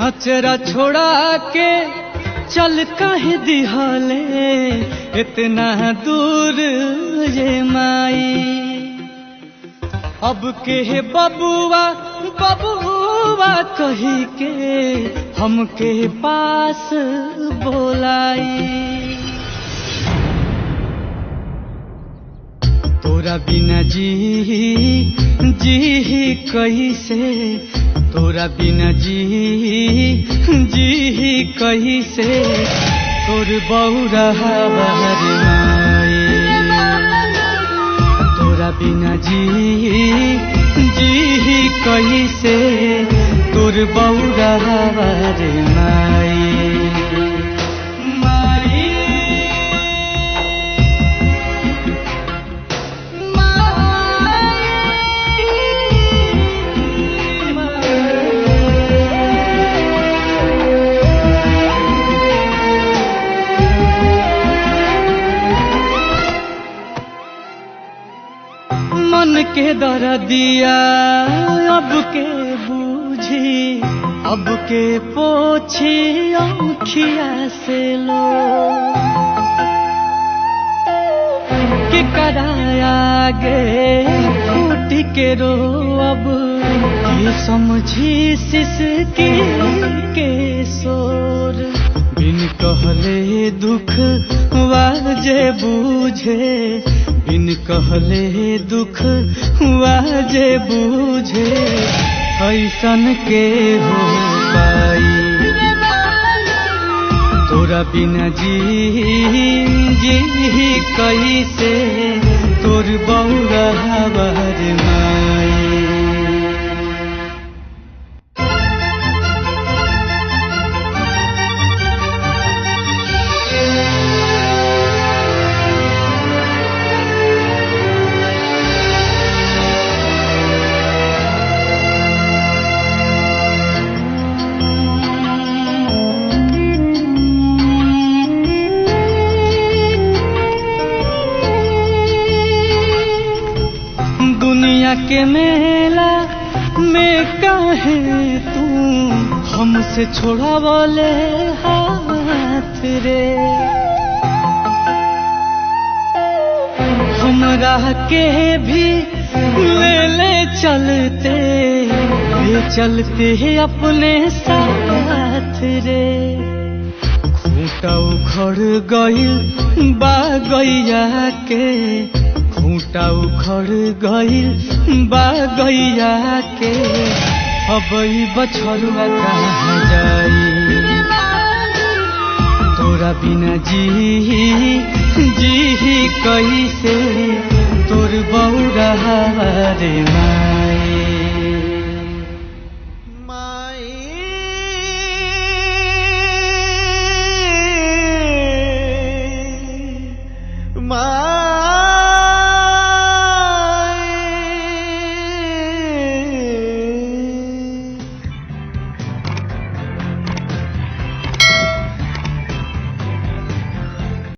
अचरा छोड़ा के चल काहे दिहले इतना दूर ये माई। अब के बबुआ बबुआ कही के हमके पास बोलाई। तोरा बिना जी कैसे, तोरा बिना जी कैसे, तोर बौरा हमार माई। तोरा बिना जी कैसे, तोर बौरा हमार माई। मन के दर्दिया अब के बूझी, अब के पोछी आँखिया से लो। के कराया गे फूट के रो अब, ये समझी सिसकी के शोर। बिन कहले दुख वाजे बूझे, बिन कहले दुख वाजे बूझे, ऐसन के हो पाई। तोरा बिना जी कैसे, तोर बौरा हमार माई। दुनिया के मेला में काहे तू हमसे छोड़ा बोले हाथ रे। हमरा के भी ले चलते, ले चलते अपने साथ रे। खूंटा उखड़ गइल बा गैया के, खूंटा उखड़ गइल बा गैया के, अब बछरुआ कहाँ जाई। तोरा बिना जी कैसे, तोर बौरा हमार माई।